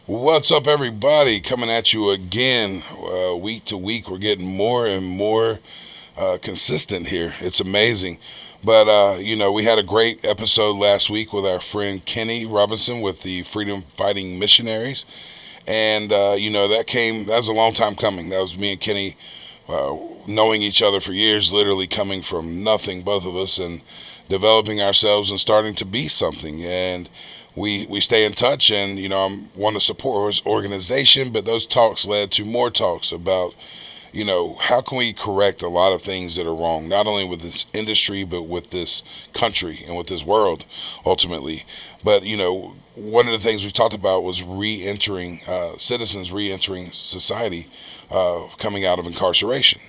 What's up, everybody? Coming at you again, week to week. We're getting more and more consistent here. It's amazing. But, we had a great episode last week with our friend Kenny Robinson with the Freedom Fighting Missionaries. And, that was a long time coming. That was me and Kenny knowing each other for years, literally coming from nothing, both of us, and developing ourselves and starting to be something. And we stay in touch, and I want to support his organization, but those talks led to more talks about how can we correct a lot of things that are wrong, not only with this industry, but with this country and with this world, ultimately. But, one of the things we talked about was re-entering, citizens re-entering society, coming out of incarceration.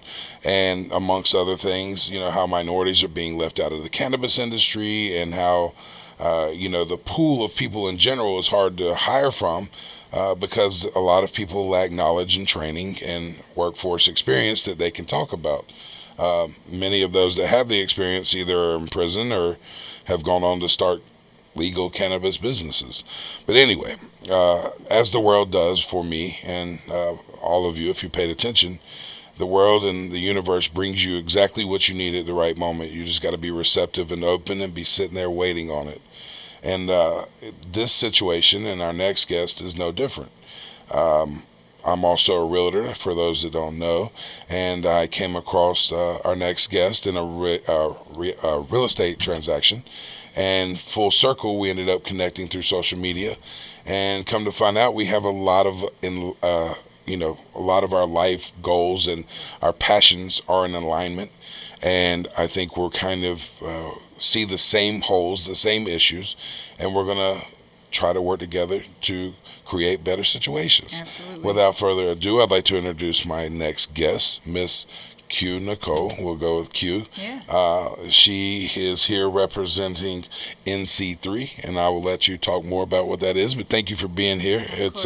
And amongst other things, how minorities are being left out of the cannabis industry, and how, the pool of people in general is hard to hire from, because a lot of people lack knowledge and training and workforce experience that they can talk about. Many of those that have the experience either are in prison or have gone on to start legal cannabis businesses. But anyway, as the world does for me and all of you, if you paid attention, the world and the universe brings you exactly what you need at the right moment. You just got to be receptive and open and be sitting there waiting on it. And this situation and our next guest is no different. I'm also a realtor, for those that don't know, and I came across our next guest in a real estate transaction. And full circle, we ended up connecting through social media, and come to find out, we have a lot of a lot of our life goals and our passions are in alignment. And I think we're kind of see the same holes, the same issues, and we're going to try to work together to create better situations. Absolutely. Without further ado, I'd like to introduce my next guest, Miss Q Nicole. We'll go with Q. Yeah. She is here representing NC3, and I will let you talk more about what that is. But thank you for being here. It's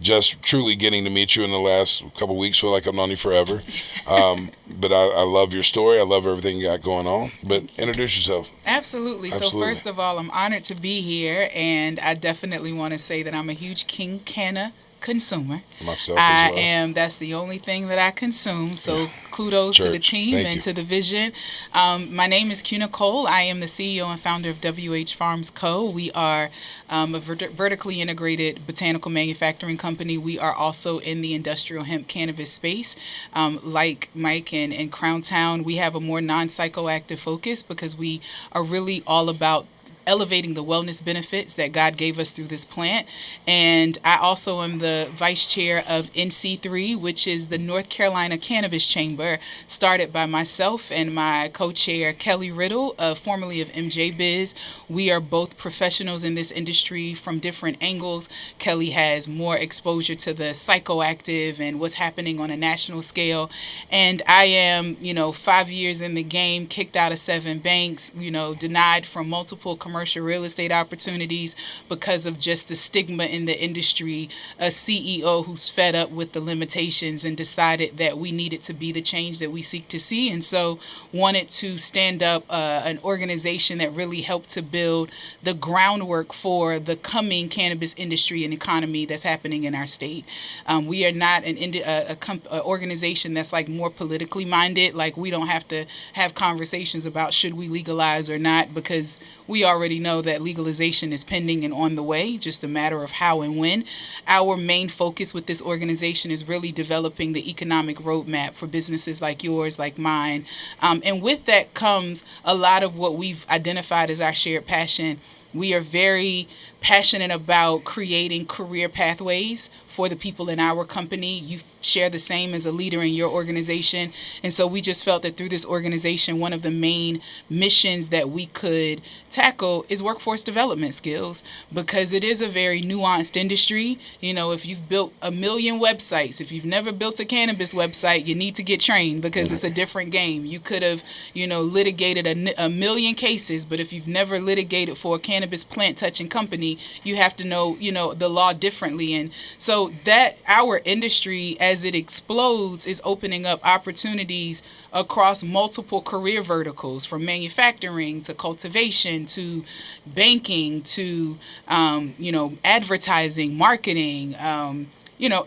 just truly getting to meet you in the last couple of weeks. Feel like I've known you forever. But I love your story. I love everything you got going on. But introduce yourself. Absolutely. So first of all, I'm honored to be here, and I definitely want to say that I'm a huge King Canna consumer. Myself I as well. am. That's the only thing that I consume. So kudos to the Church. team Thank and you. to the vision. My name is Q Nicole. I am the CEO and founder of WH Farms Co. We are a vertically integrated botanical manufacturing company. We are also in the industrial hemp cannabis space. Like Mike and Crown Town, we have a more non-psychoactive focus because we are really all about elevating the wellness benefits that God gave us through this plant. And I also am the vice chair of NC3, which is the North Carolina Cannabis Chamber, started by myself and my co-chair, Kelly Riddle, formerly of MJ Biz. We are both professionals in this industry from different angles. Kelly has more exposure to the psychoactive and what's happening on a national scale. And I am, 5 years in the game, kicked out of 7 banks, denied from multiple commercial real estate opportunities because of just the stigma in the industry. A CEO who's fed up with the limitations and decided that we needed to be the change that we seek to see, and so wanted to stand up an organization that really helped to build the groundwork for the coming cannabis industry and economy that's happening in our state. We are not an organization that's like more politically minded. Like, we don't have to have conversations about should we legalize or not, because we already know that legalization is pending and on the way, just a matter of how and when. Our main focus with this organization is really developing the economic roadmap for businesses like yours, like mine. And with that comes a lot of what we've identified as our shared passion. We are very passionate about creating career pathways for the people in our company. You share the same as a leader in your organization. And so we just felt that through this organization, one of the main missions that we could tackle is workforce development skills, because it is a very nuanced industry. If you've built 1 million websites, if you've never built a cannabis website, you need to get trained, because it's a different game. You could have, litigated a million cases, but if you've never litigated for a cannabis cannabis plant touching company, you have to know, the law differently. And so that our industry, as it explodes, is opening up opportunities across multiple career verticals, from manufacturing to cultivation to banking to, advertising, marketing,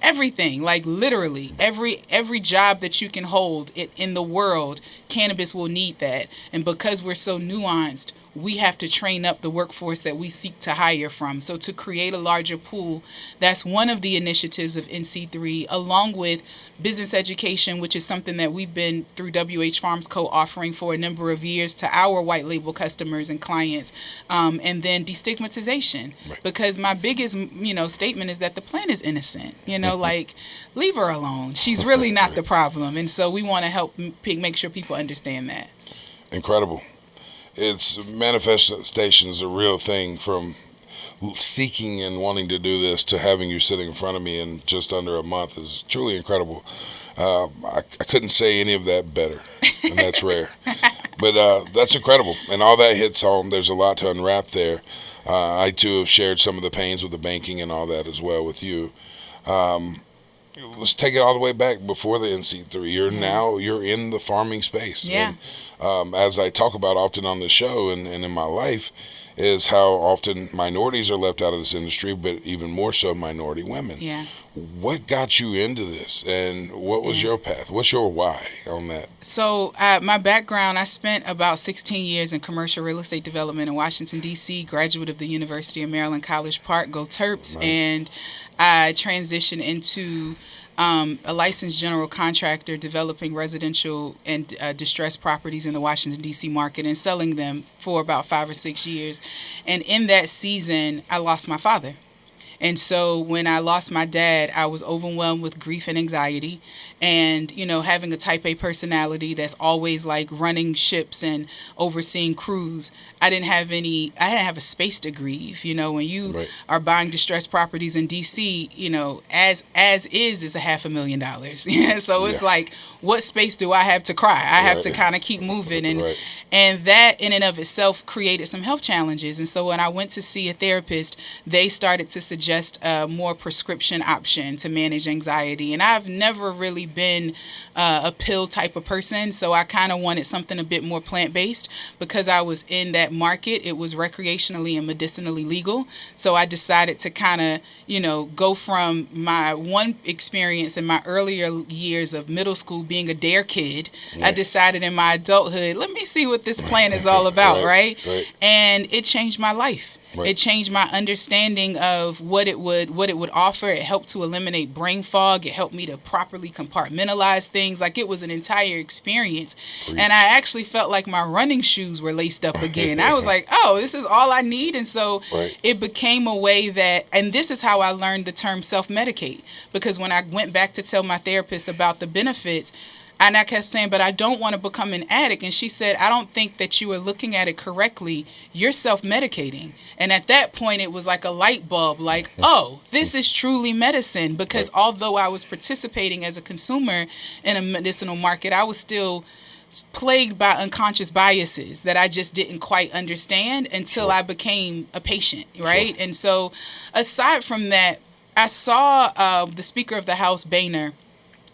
everything. Like literally every job that you can hold in the world, cannabis will need that. And because we're so nuanced, we have to train up the workforce that we seek to hire from. So to create a larger pool, that's one of the initiatives of NC3, along with business education, which is something that we've been through WH Farms Co. offering for a number of years to our white label customers and clients, and then destigmatization. Right. Because my biggest, statement is that the plant is innocent. Like, leave her alone. She's really not the problem. And so we want to help make sure people understand that. Incredible. It's manifestation is a real thing, from seeking and wanting to do this to having you sitting in front of me in just under a month is truly incredible. I couldn't say any of that better, and that's rare. But that's incredible, and all that hits home. There's a lot to unwrap there. I, too, have shared some of the pains with the banking and all that as well with you. Let's take it all the way back before the NC3. You're in the farming space. Yeah. And as I talk about often on the show and in my life, is how often minorities are left out of this industry, but even more so minority women. Yeah. What got you into this, and what was your path? What's your why on that? So my background, I spent about 16 years in commercial real estate development in Washington, D.C., graduate of the University of Maryland, College Park, go Terps, nice. And I transitioned into a licensed general contractor developing residential and distressed properties in the Washington, D.C. market and selling them for about 5 or 6 years. And in that season, I lost my father. And so when I lost my dad, I was overwhelmed with grief and anxiety. And, having a type A personality that's always like running ships and overseeing crews, I didn't have a space to grieve. When you right. are buying distressed properties in DC, as is $500,000. So it's like, what space do I have to cry? I have to kind of keep moving. And right. and that in and of itself created some health challenges. And so when I went to see a therapist, they started to suggest a more prescription option to manage anxiety. And I've never really been a pill type of person. So I kind of wanted something a bit more plant-based. Because I was in that market, it was recreationally and medicinally legal. So I decided to kind of, go from my one experience in my earlier years of middle school being a dare kid. Yeah. I decided in my adulthood, let me see what this plant is all about, right? And it changed my life. Right. It changed my understanding of what it would offer. It helped to eliminate brain fog. It helped me to properly compartmentalize things. Like, it was an entire experience. And I actually felt like my running shoes were laced up again. I was like, oh, this is all I need. And so it became a way that, and this is how I learned the term self-medicate. Because when I went back to tell my therapist about the benefits, and I kept saying, but I don't want to become an addict. And she said, I don't think that you are looking at it correctly. You're self-medicating. And at that point, it was like a light bulb, like, oh, this is truly medicine. Because although I was participating as a consumer in a medicinal market, I was still plagued by unconscious biases that I just didn't quite understand until I became a patient, right? And so aside from that, I saw the Speaker of the House, Boehner,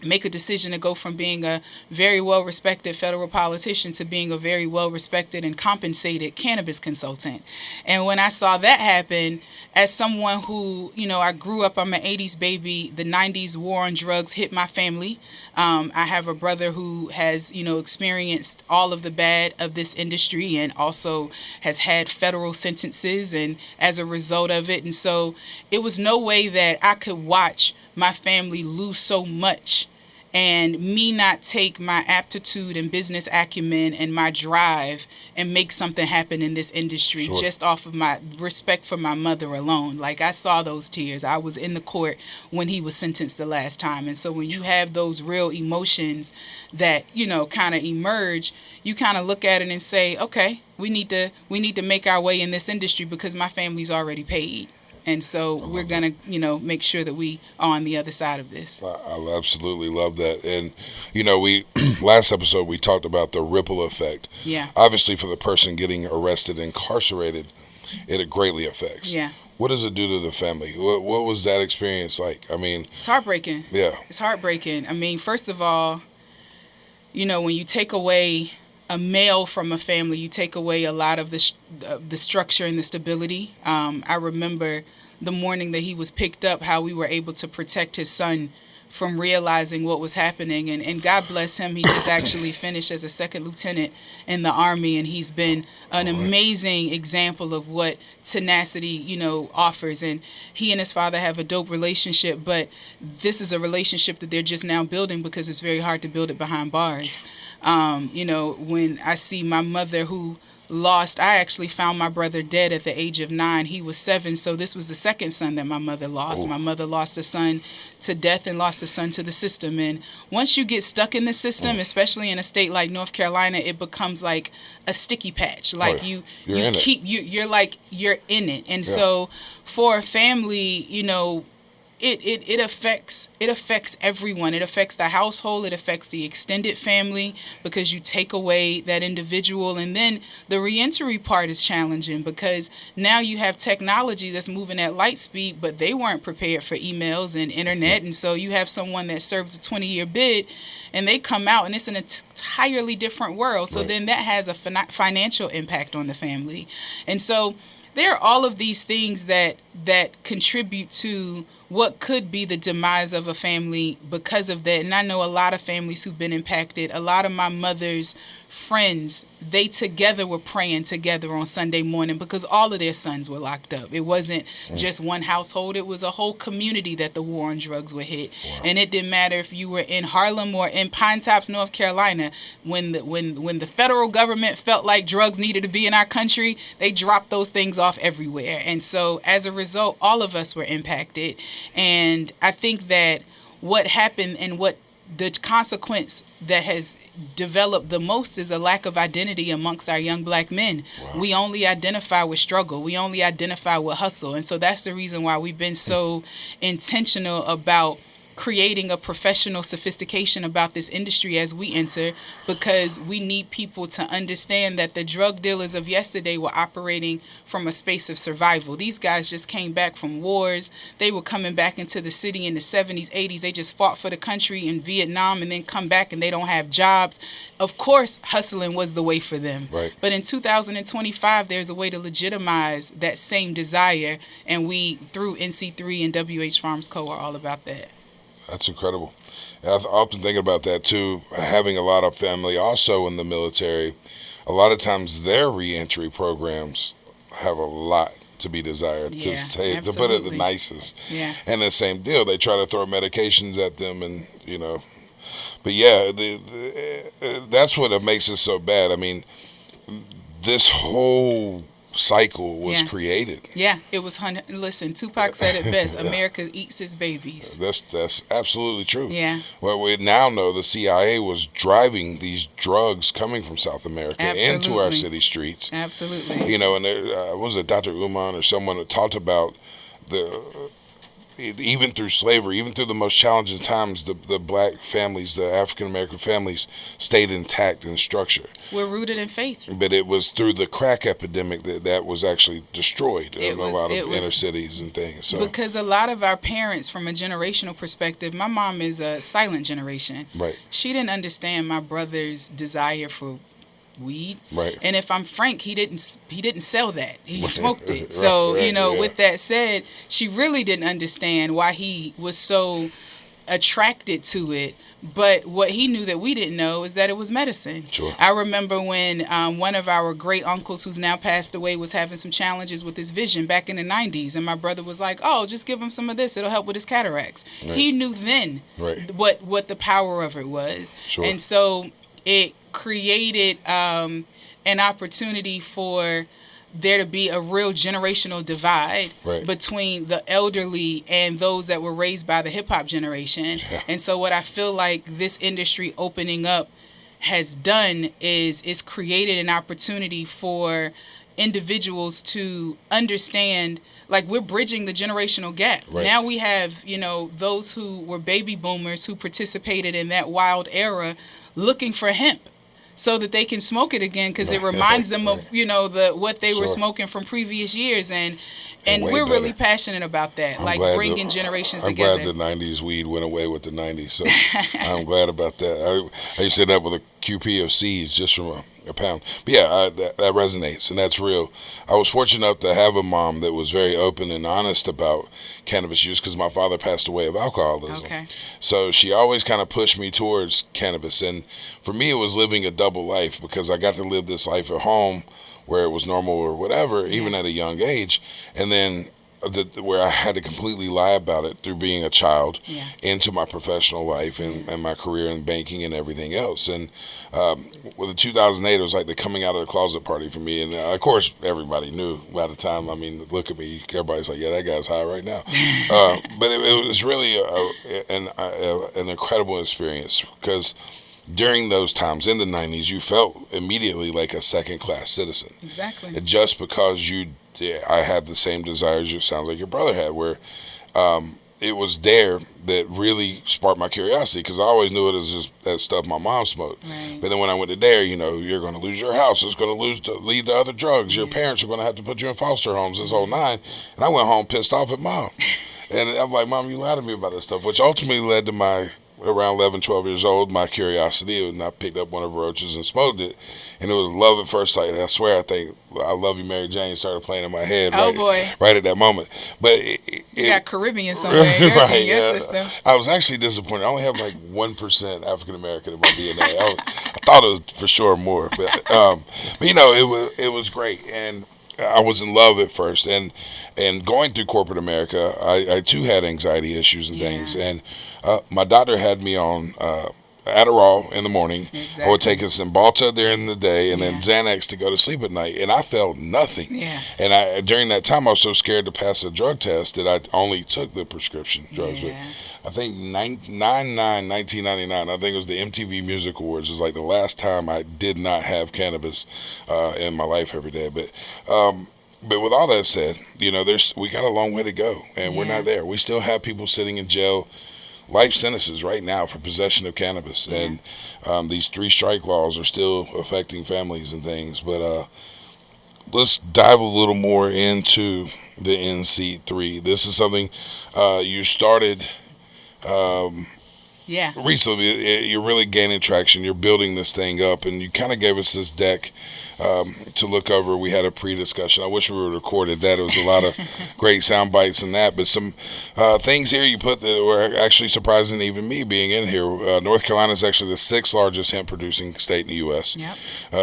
make a decision to go from being a very well-respected federal politician to being a very well-respected and compensated cannabis consultant. And when I saw that happen, as someone who, I grew up, I'm an 80s baby, the 90s war on drugs hit my family. I have a brother who has, experienced all of the bad of this industry and also has had federal sentences and as a result of it. And so it was no way that I could watch my family lose so much and me not take my aptitude and business acumen and my drive and make something happen in this industry just off of my respect for my mother alone. Like, I saw those tears. I was in the court when he was sentenced the last time. And so when you have those real emotions that, kind of emerge, you kind of look at it and say, okay, we need to make our way in this industry because my family's already paid. And so we're going to, make sure that we are on the other side of this. I absolutely love that. And, we last episode, we talked about the ripple effect. Yeah. Obviously, for the person getting arrested, incarcerated, it greatly affects. Yeah. What does it do to the family? What was that experience like? I mean, it's heartbreaking. Yeah. It's heartbreaking. I mean, first of all, when you take away a male from a family, you take away a lot of the structure and the stability. I remember the morning that he was picked up, how we were able to protect his son from realizing what was happening. And God bless him, he just actually finished as a second lieutenant in the Army, and he's been an amazing example of what tenacity, offers. And he and his father have a dope relationship, but this is a relationship that they're just now building because it's very hard to build it behind bars. When I see my mother who I actually found my brother dead at the age of 9. He was 7, so this was the second son that my mother lost. My mother lost a son to death and lost a son to the system. And once you get stuck in the system, especially in a state like North Carolina, it becomes like a sticky patch. Like you're in it. And so for a family, it affects everyone. It affects the household. It affects the extended family because you take away that individual. And then the reentry part is challenging because now you have technology that's moving at light speed, but they weren't prepared for emails and internet. And so you have someone that serves a 20-year bid and they come out and it's an entirely different world. So then that has a financial impact on the family. And so there are all of these things that contribute to what could be the demise of a family because of that. And I know a lot of families who've been impacted. A lot of my mother's friends, they together were praying together on Sunday morning because all of their sons were locked up. It wasn't just one household. It was a whole community that the war on drugs would hit. Wow. And it didn't matter if you were in Harlem or in Pine Tops, North Carolina. When the federal government felt like drugs needed to be in our country, they dropped those things off everywhere. And so as a result, all of us were impacted. And I think that what happened and what the consequence that has developed the most is a lack of identity amongst our young black men. Wow. We only identify with struggle. We only identify with hustle. And so that's the reason why we've been so intentional about creating a professional sophistication about this industry as we enter, because we need people to understand that the drug dealers of yesterday were operating from a space of survival. These guys just came back from wars. They were coming back into the city in the 70s, 80s. They just fought for the country in Vietnam and then come back and they don't have jobs. Of course, hustling was the way for them. Right. But in 2025, there's a way to legitimize that same desire, and we, through NC3 and WH Farms Co., are all about that. That's incredible. I often think about that too. Having a lot of family also in the military, a lot of times their reentry programs have a lot to be desired. Yeah, to put it the nicest. Yeah. And the same deal. They try to throw medications at them, and But yeah, that's what makes it so bad. I mean, this whole cycle was created. Yeah, it was. Listen, Tupac said it best: America eats its babies. That's absolutely true. Yeah. Well, we now know the CIA was driving these drugs coming from South America into our city streets. Absolutely. And there was it Dr. Uman or someone that talked about even through slavery, even through the most challenging times, the black families, the African American families, stayed intact in structure. We're rooted in faith. But it was through the crack epidemic that was actually destroyed in a lot of inner cities and things. So. Because a lot of our parents, from a generational perspective, my mom is a silent generation. Right. She didn't understand my brother's desire for weed. Right. And if I'm frank, he didn't sell that. He smoked it. So, with that said, she really didn't understand why he was so attracted to it. But what he knew that we didn't know is that it was medicine. Sure. I remember when one of our great uncles, who's now passed away, was having some challenges with his vision back in the 90s. And my brother was like, oh, just give him some of this. It'll help with his cataracts. Right. He knew then what the power of it was. Sure. And so it created an opportunity for there to be a real generational divide between the elderly and those that were raised by the hip-hop generation. Yeah. And so what I feel like this industry opening up has done is created an opportunity for individuals to understand, like, we're bridging the generational gap. Right. Now we have, those who were baby boomers who participated in that wild era looking for hemp. so that they can smoke it again, because it reminds them of what they were Sure. smoking from previous years, and way we're really better. passionate about that, I'm like glad bringing that- generations I'm together. glad the 90s weed went away with the 90s, so I'm glad about that. I used to end up with a QP of seeds just from a pound. But yeah, that resonates, and that's real. I was fortunate enough to have a mom that was very open and honest about cannabis use, because my father passed away of alcoholism. Okay. So she always kind of pushed me towards cannabis, and for me it was living a double life, because I got to live this life at home where it was normal or whatever, even at a young age, and then where I had to completely lie about it through being a child into my professional life and my career in banking and everything else. And with the 2008, it was like the coming out of the closet party for me. And of course, everybody knew by the time. I mean, look at me. Everybody's like, yeah, that guy's high right now. But it was really an incredible experience, because during those times in the 90s, you felt immediately like a second-class citizen. Exactly. Just because I had the same desires, it sounds like your brother had, where it was there that really sparked my curiosity, because I always knew it as just that stuff my mom smoked. Right. But then when I went to Dare, you're going to lose your house. It's going to lead to other drugs. Your parents are going to have to put you in foster homes, this whole nine. And I went home pissed off at Mom. And I'm like, Mom, you lied to me about this stuff, which ultimately led to my, around 11, 12 years old, my curiosity, and I picked up one of her roaches and smoked it. And it was love at first sight. I swear, I think I Love You, Mary Jane started playing in my head right at that moment. But you got Caribbean somewhere in your system. I was actually disappointed. I only have like 1% African American in my DNA. I thought it was for sure more. But it was great. And I was in love at first, and going through corporate America, I too had anxiety issues and things. And my doctor had me on Adderall in the morning. Exactly. I would take a Cymbalta during the day, and then Xanax to go to sleep at night, and I felt nothing. Yeah. And during that time, I was so scared to pass a drug test that I only took the prescription drugs. Yeah. But I think 1999, I think it was the MTV Music Awards, was like the last time I did not have cannabis in my life every day. But with all that said, we got a long way to go, and we're not there. We still have people sitting in jail, life sentences right now for possession of cannabis, and these 3-strike laws are still affecting families and things. But let's dive a little more into the NC3. This is something you started recently. You're really gaining traction. You're building this thing up, and you kind of gave us this deck to look over. We had a pre-discussion. I wish we would have recorded that. It was a lot of great sound bites in that, but some things here you put that were actually surprising, even me being in here. North Carolina is actually the 6th largest hemp producing state in the U.S. Yep.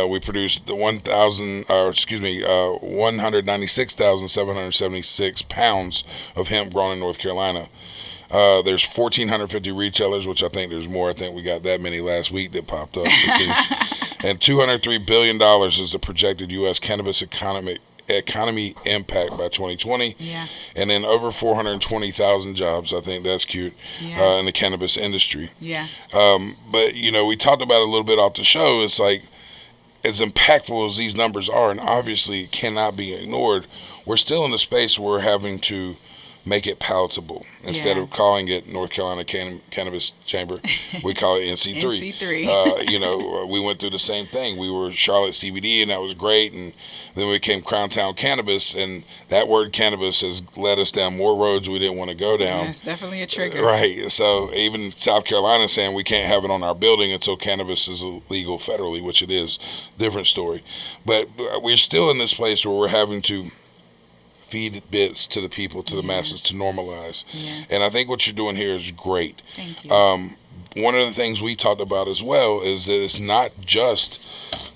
We produced 196,776 pounds of hemp grown in North Carolina. There's 1,450 retailers, which I think there's more. I think we got that many last week that popped up. And $203 billion is the projected U.S. cannabis economy impact by 2020. Yeah. And then over 420,000 jobs. I think that's cute in the cannabis industry. Yeah. But, we talked about it a little bit off the show. It's like, as impactful as these numbers are, and obviously cannot be ignored, we're still in a space where we're having to make it palatable. Instead of calling it North Carolina Cannabis Chamber, we call it NC3. NC3. We went through the same thing. We were Charlotte CBD, and that was great. And then we became Crowntown Cannabis, and that word cannabis has led us down more roads we didn't want to go down. Yeah, it's definitely a trigger. Right. So even South Carolina saying we can't have it on our building until cannabis is illegal federally, which it is. Different story. But we're still in this place where we're having to feed bits to the people, to the masses, to normalize. Yeah. And I think what you're doing here is great. Thank you. One of the things we talked about as well is that it's not just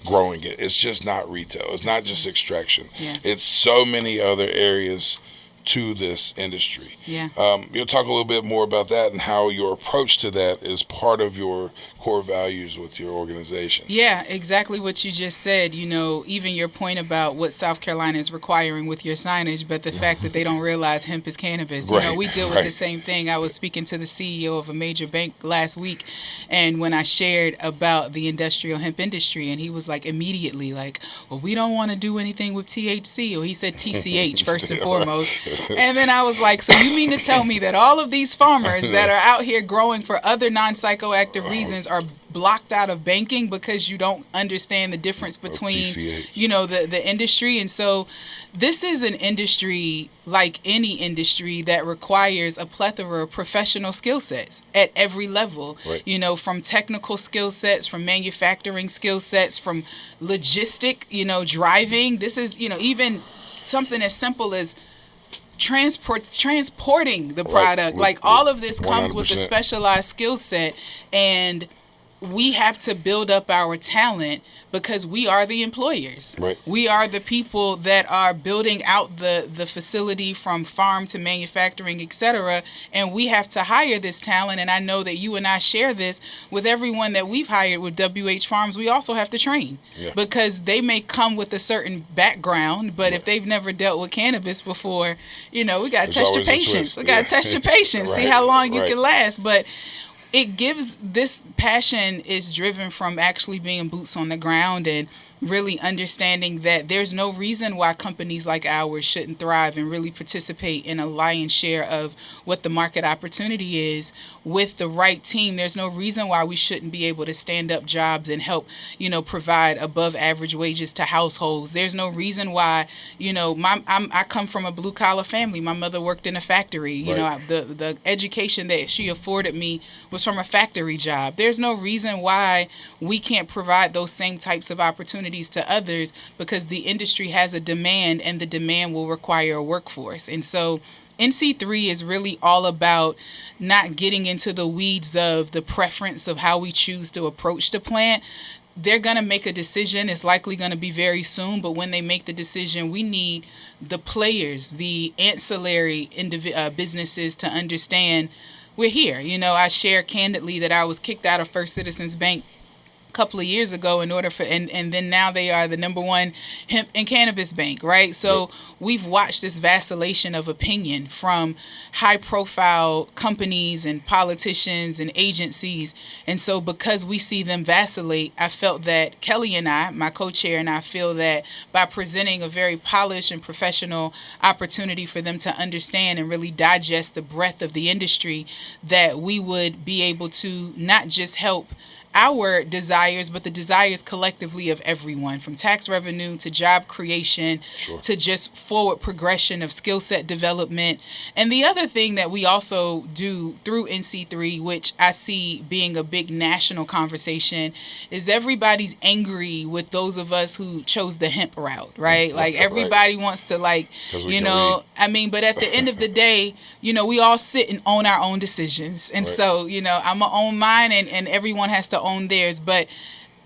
growing it. It's just not retail. It's not just extraction. Yeah. It's so many other areas to this industry. Yeah. You'll talk a little bit more about that and how your approach to that is part of your core values with your organization. Yeah, exactly what you just said. Even your point about what South Carolina is requiring with your signage, but the fact that they don't realize hemp is cannabis. We deal with the same thing. I was speaking to the CEO of a major bank last week, and when I shared about the industrial hemp industry, and he was like immediately like, well, we don't want to do anything with THC, or he said TCH first and foremost. And then I was like, so you mean to tell me that all of these farmers that are out here growing for other non-psychoactive reasons are blocked out of banking because you don't understand the difference between, TCH. the industry. And so this is an industry like any industry that requires a plethora of professional skill sets at every level, Right. From technical skill sets, from manufacturing skill sets, from logistic, driving. This is, even something as simple as transporting the product. Like All of this comes 100%. with a specialized skill set, and we have to build up our talent because we are the employers. Right. We are the people that are building out the facility from farm to manufacturing, etc. And we have to hire this talent. And I know that you and I share this with everyone that we've hired with WH Farms. We also have to train because they may come with a certain background, but if they've never dealt with cannabis before, we got to test your always a patience. twist. We got to test your patience, see Right. how long you Right. can last. But it gives, this passion is driven from actually being boots on the ground and really understanding that there's no reason why companies like ours shouldn't thrive and really participate in a lion's share of what the market opportunity is with the right team. There's no reason why we shouldn't be able to stand up jobs and help, provide above average wages to households. There's no reason why, I come from a blue collar family. My mother worked in a factory. Right. The education that she afforded me was from a factory job. There's no reason why we can't provide those same types of opportunities to others because the industry has a demand and the demand will require a workforce. And so NC3 is really all about not getting into the weeds of the preference of how we choose to approach the plant. They're going to make a decision. It's likely going to be very soon. But when they make the decision, we need the players, the ancillary businesses to understand we're here. I share candidly that I was kicked out of First Citizens Bank couple of years ago in order for and then now they are the number one hemp and cannabis bank, right? So we've watched this vacillation of opinion from high profile companies and politicians and agencies. And so because we see them vacillate, I felt that Kelly and I, my co-chair, and I feel that by presenting a very polished and professional opportunity for them to understand and really digest the breadth of the industry, that we would be able to not just help our desires, but the desires collectively of everyone, from tax revenue to job creation to just forward progression of skill set development. And the other thing that we also do through NC3, which I see being a big national conversation, is everybody's angry with those of us who chose the hemp route, right? Like everybody wants to but at the end of the day, we all sit and own our own decisions. And so, I'm going to own mine and everyone has to own theirs, but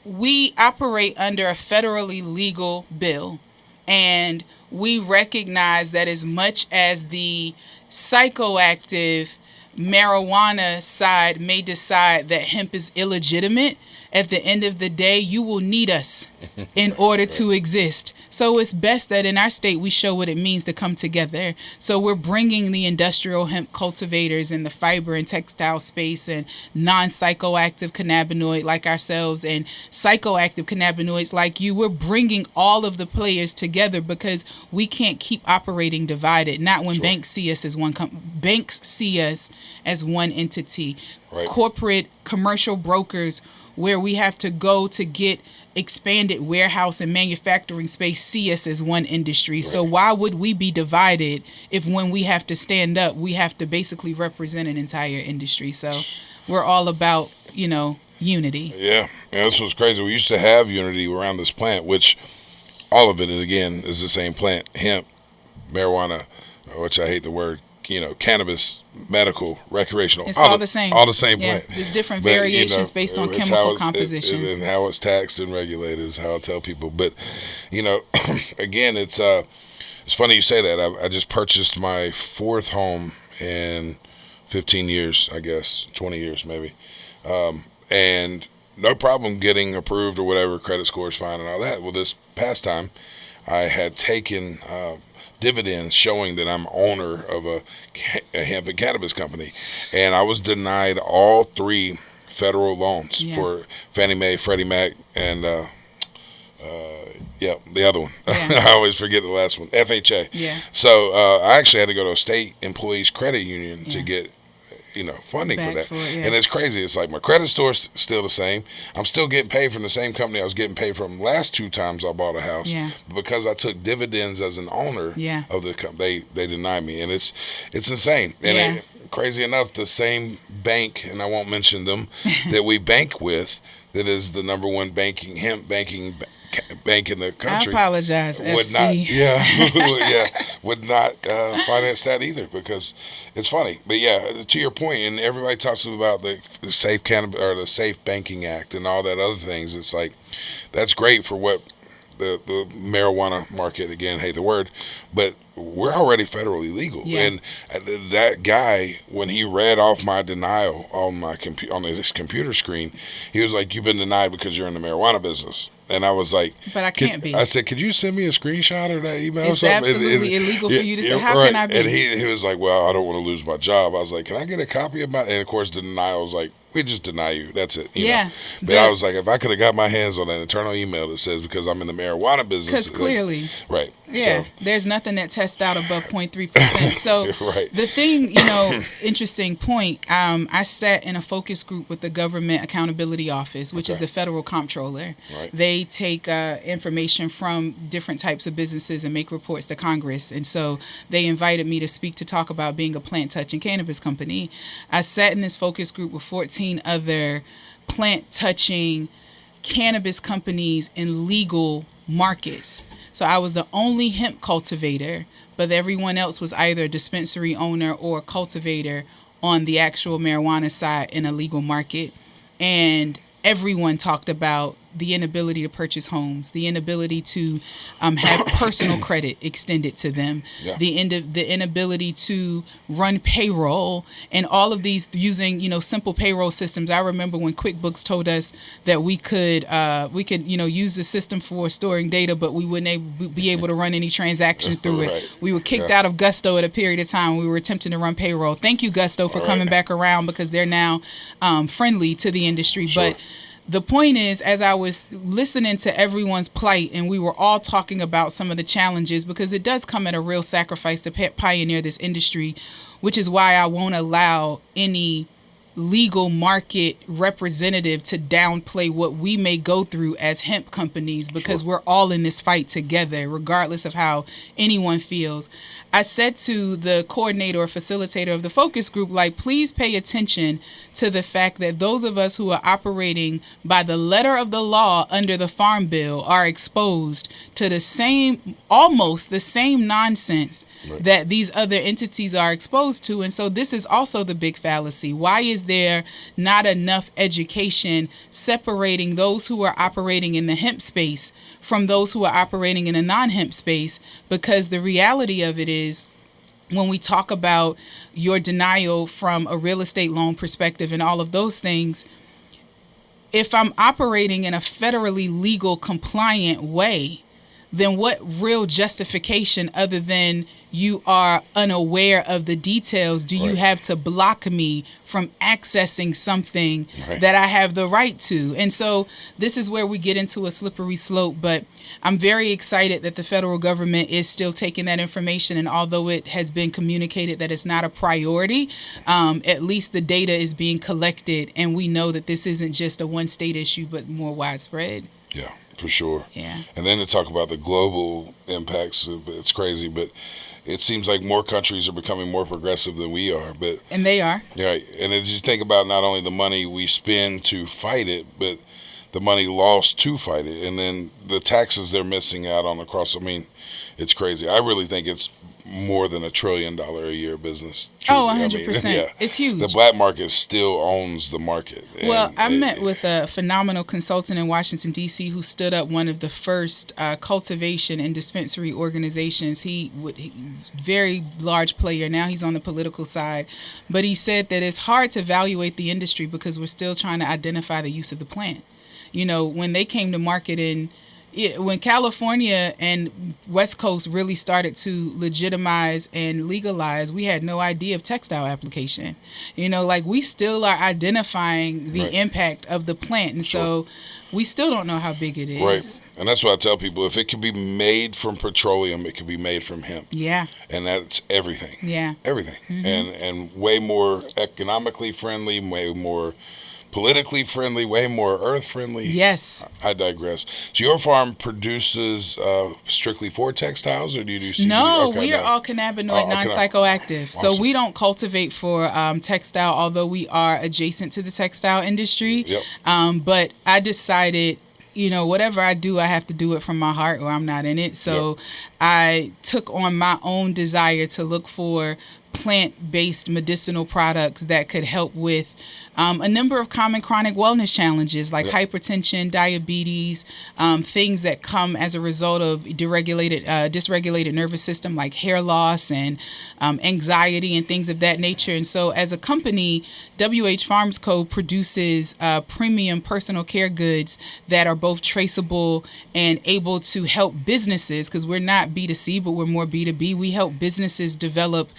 we operate under a federally legal bill, and we recognize that as much as the psychoactive marijuana side may decide that hemp is illegitimate, at the end of the day, you will need us in order to exist. So it's best that in our state, we show what it means to come together. So we're bringing the industrial hemp cultivators in the fiber and textile space and non-psychoactive cannabinoid like ourselves and psychoactive cannabinoids like you. We're bringing all of the players together because we can't keep operating divided. Not when banks see us as one banks see us as one entity. Corporate commercial brokers, where we have to go to get expanded warehouse and manufacturing space, see us as one industry. So why would we be divided if when we have to stand up, we have to basically represent an entire industry? So we're all about, unity. Yeah, this was crazy. We used to have unity around this plant, which all of it, again, is the same plant. Hemp, marijuana, which I hate the word, cannabis, medical, recreational. It's all the same. All the same plant. Just different variations based on chemical compositions. And how it's taxed and regulated is how I tell people. But, again, it's funny you say that. I just purchased my fourth home in 15 years, I guess, 20 years maybe. And no problem getting approved or whatever, credit score is fine and all that. Well, this past time, I had taken dividends showing that I'm owner of a hemp and cannabis company, and I was denied all three federal loans for Fannie Mae, Freddie Mac, and the other one. I always forget the last one, FHA. So I actually had to go to a state employees credit union to get funding for Back that. for it, yeah. And it's crazy. It's like my credit store's still the same. I'm still getting paid from the same company I was getting paid from last 2 times I bought a house. Yeah. Because I took dividends as an owner Yeah. of the company, they denied me, and it's insane. And Yeah. crazy enough, the same bank, and I won't mention them, that we bank with, that is the number one hemp banking bank in the country. I apologize, Would FC. not, would not finance that either, because it's funny. But yeah, to your point, and everybody talks about the Safe Cannabis or the Safe Banking Act and all that other things. It's like that's great for what the marijuana market, again, hate the word, but we're already federally legal. Yeah. And that guy, when he read off my denial on my on his computer screen, he was like, "You've been denied because you're in the marijuana business." And I was like, But I can't be. I said, "Could you send me a screenshot of that email or It's something?" absolutely illegal for you to say, "How right. can I be?" And he was like, "Well, I don't want to lose my job." I was like, "Can I get a copy of my?" And of course, the denial was like, "We just deny you. That's it." You know? But I was like, if I could have got my hands on an internal email that says because I'm in the marijuana business, Because clearly, right? yeah, So, there's nothing that tests out above 0.3%. So right. the thing, interesting point. I sat in a focus group with the Government Accountability Office, which is Okay. the federal comptroller. Right. They take information from different types of businesses and make reports to Congress. And so they invited me to speak to talk about being a plant touching cannabis company. I sat in this focus group with 14 other plant touching cannabis companies in legal markets. So I was the only hemp cultivator, but everyone else was either a dispensary owner or cultivator on the actual marijuana side in a legal market. And everyone talked about the inability to purchase homes, the inability to have personal credit extended to them, Yeah. the inability to run payroll, and all of these using simple payroll systems. I remember when QuickBooks told us that we could use the system for storing data, but we wouldn't be able to run any transactions through Right. it. We were kicked Yeah. out of Gusto at a period of time. We were attempting to run payroll. Thank you, Gusto, for All coming right. back around, because they're now friendly to the industry. Sure. But the point is, as I was listening to everyone's plight, and we were all talking about some of the challenges, because it does come at a real sacrifice to pioneer this industry, which is why I won't allow any legal market representative to downplay what we may go through as hemp companies, because we're all in this fight together, regardless of how anyone feels. I said to the coordinator or facilitator of the focus group, like, please pay attention to the fact that those of us who are operating by the letter of the law under the Farm Bill are exposed to the same, almost the same nonsense that these other entities are exposed to. And so this is also the big fallacy. Why is there not enough education separating those who are operating in the hemp space from those who are operating in the non-hemp space? Because the reality of it is, when we talk about your denial from a real estate loan perspective and all of those things, if I'm operating in a federally legal compliant way, then what real justification other than you are unaware of the details do you have to block me from accessing something that I have the right to? And so this is where we get into a slippery slope, but I'm very excited that the federal government is still taking that information, and although it has been communicated that it's not a priority, at least the data is being collected, and we know that this isn't just a one state issue but more widespread. Yeah, for sure. Yeah. And then to talk about the global impacts, it's crazy, but it seems like more countries are becoming more progressive than we are. And they are. Yeah, and as you think about not only the money we spend to fight it, but the money lost to fight it, and then the taxes they're missing out on across. I mean, it's crazy. I really think it's more than $1 trillion a year business. Oh, Truly. 100%. Yeah. It's huge. The black market still owns the market. Well, I met with a phenomenal consultant in Washington, D.C., who stood up one of the first cultivation and dispensary organizations. Very large player. Now he's on the political side. But he said that it's hard to evaluate the industry because we're still trying to identify the use of the plant. When they came to market in when California and West Coast really started to legitimize and legalize, we had no idea of textile application. Like we still are identifying the impact of the plant. And so we still don't know how big it is. Right. And that's what I tell people. If it could be made from petroleum, it could be made from hemp. Yeah. And that's everything. Yeah. Everything. And way more economically friendly, way more politically friendly, way more earth friendly. Yes. I digress. So your farm produces strictly for textiles, or do you do CBD? No, we are all cannabinoid, non-psychoactive. Awesome. So we don't cultivate for textile, although we are adjacent to the textile industry. Yep. But I decided, whatever I do, I have to do it from my heart or I'm not in it. So I took on my own desire to look for plant-based medicinal products that could help with a number of common chronic wellness challenges like hypertension, diabetes, things that come as a result of dysregulated nervous system like hair loss and anxiety and things of that nature. And so as a company, WH Farms Co. produces premium personal care goods that are both traceable and able to help businesses, because we're not B2C, but we're more B2B. We help businesses develop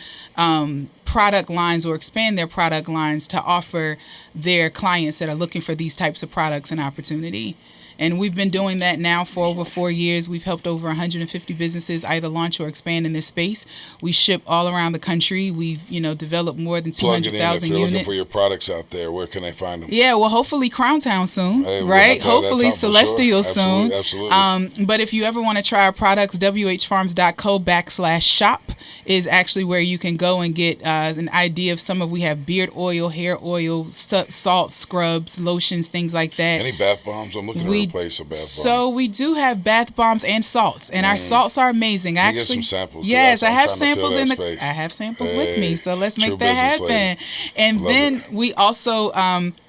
product lines or expand their product lines to offer their clients that are looking for these types of products an opportunity. And we've been doing that now for over 4 years. We've helped over 150 businesses either launch or expand in this space. We ship all around the country. We've, developed more than 200,000 units. If you're looking for your products out there, where can they find them? Yeah, well, hopefully Crowntown soon, right? Hopefully Celestial soon. Absolutely. But if you ever want to try our products, whfarms.co/shop is actually where you can go and get an idea of we have beard oil, hair oil, salt, scrubs, lotions, things like that. Any bath bombs? I'm looking at place a bath bomb. So we do have bath bombs and salts, and our salts are amazing. I get some samples. Yes, I have samples I have samples with me, so let's make that happen. Lady. And Love then it. We also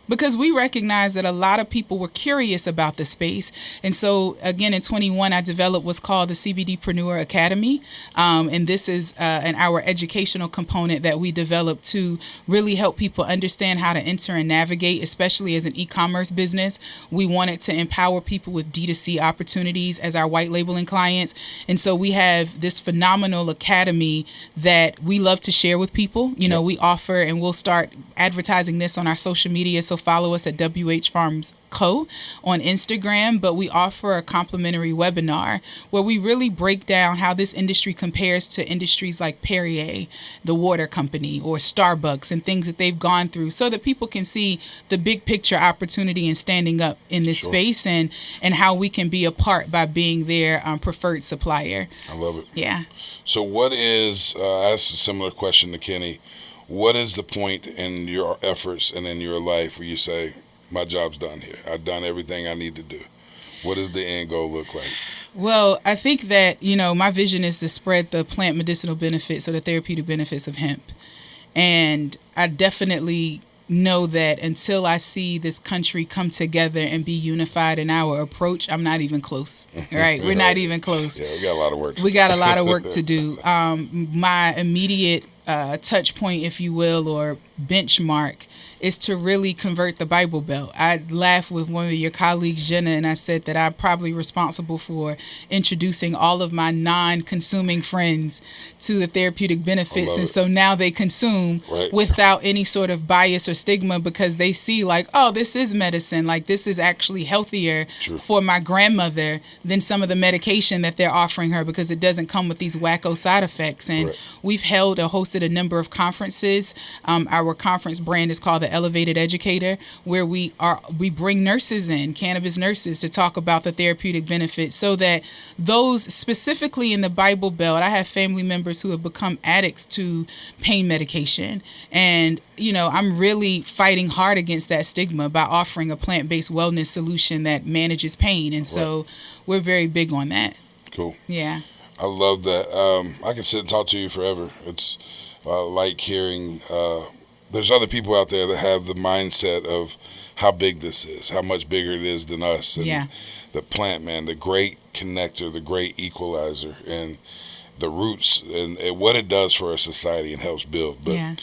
because we recognize that a lot of people were curious about the space. And so, again, in 21, I developed what's called the CBDpreneur Academy. And this is our educational component that we developed to really help people understand how to enter and navigate, especially as an e-commerce business. We wanted to empower people with D2C opportunities as our white labeling clients. And so we have this phenomenal academy that we love to share with people. We offer, and we'll start advertising this on our social media. So follow us at WH Farms Co. on Instagram, but we offer a complimentary webinar where we really break down how this industry compares to industries like Perrier, the water company, or Starbucks, and things that they've gone through, so that people can see the big picture opportunity in standing up in this space and how we can be a part by being their preferred supplier. I love it. Yeah. So what is, I asked a similar question to Kenny, what is the point in your efforts and in your life where you say, my job's done here. I've done everything I need to do. What does the end goal look like? Well, I think that, my vision is to spread the plant medicinal benefits or the therapeutic benefits of hemp. And I definitely know that until I see this country come together and be unified in our approach, I'm not even close. Right? We're not even close. Yeah, we got a lot of work. We got a lot of work to do. My immediate touch point, if you will, or benchmark is to really convert the Bible Belt. I laughed with one of your colleagues, Jenna, and I said that I'm probably responsible for introducing all of my non-consuming friends to the therapeutic benefits. And so now they consume without any sort of bias or stigma, because they see like, oh, this is medicine. Like, this is actually healthier for my grandmother than some of the medication that they're offering her, because it doesn't come with these wacko side effects. And we've held or hosted a number of conferences. Our conference brand is called the Elevated Educator, where we bring nurses in, cannabis nurses, to talk about the therapeutic benefits, so that those specifically in the Bible Belt, I have family members who have become addicts to pain medication. And, I'm really fighting hard against that stigma by offering a plant-based wellness solution that manages pain. And so we're very big on that. Cool. Yeah. I love that. I can sit and talk to you forever. It's like hearing, there's other people out there that have the mindset of how big this is, how much bigger it is than us. And the plant, man, the great connector, the great equalizer, and the roots, and what it does for our society and helps build. But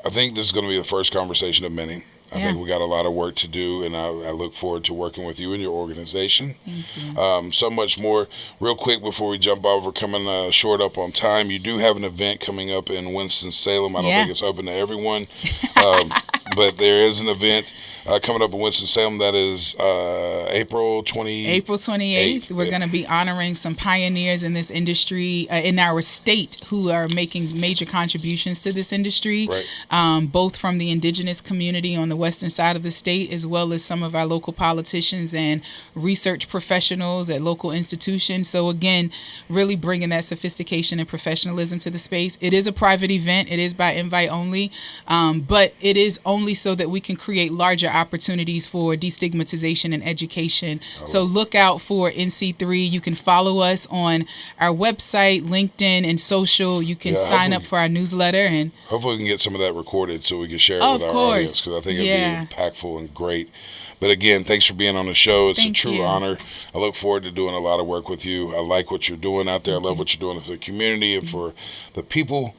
I think this is going to be the first conversation of many. I think we got a lot of work to do, and I look forward to working with you and your organization. Thank you. So much more. Real quick before we jump over, coming short up on time, you do have an event coming up in Winston-Salem. I don't think it's open to everyone, but there is an event coming up in Winston-Salem that is April 28th. We're going to be honoring some pioneers in this industry in our state who are making major contributions to this industry, both from the indigenous community on the western side of the state, as well as some of our local politicians and research professionals at local institutions. So again, really bringing that sophistication and professionalism to the space. It is a private event. It is by invite only, but it is only so that we can create larger opportunities for destigmatization and education. So look out for NC3. You can follow us on our website, LinkedIn, and social. You can sign up for our newsletter, and hopefully we can get some of that recorded so we can share it with our audience, because I think it'd be impactful and great. But again, thanks for being on the show. It's a true honor. I look forward to doing a lot of work with you. I like what you're doing out there. I love what you're doing for the community and for the people.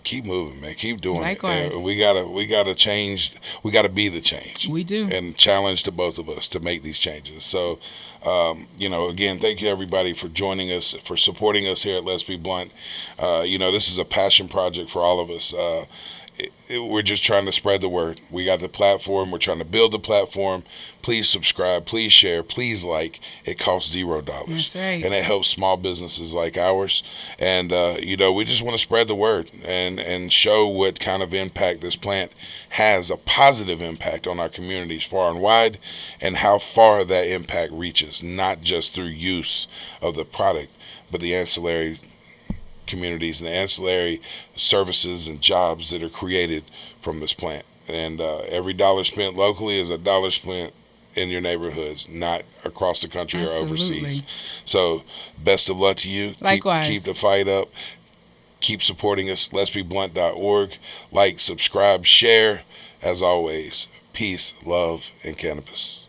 Keep moving, man. Keep doing Likewise. it. We gotta change. We gotta be the change. We do. And challenge to both of us to make these changes. So, again, thank you everybody for joining us, for supporting us here at Let's Be Blunt. This is a passion project for all of us. We're just trying to spread the word. We got the platform. We're trying to build the platform. Please subscribe. Please share. Please like. It costs $0. That's right. And it helps small businesses like ours. And, we just want to spread the word and show what kind of impact this plant has, a positive impact on our communities far and wide, and how far that impact reaches, not just through use of the product, but the ancillary communities and the ancillary services and jobs that are created from this plant. And every dollar spent locally is a dollar spent in your neighborhoods, not across the country or overseas. So best of luck to you. Likewise. Keep the fight up. Keep supporting us. letsbeblunt.org. Like, subscribe, share. As always, peace, love, and cannabis.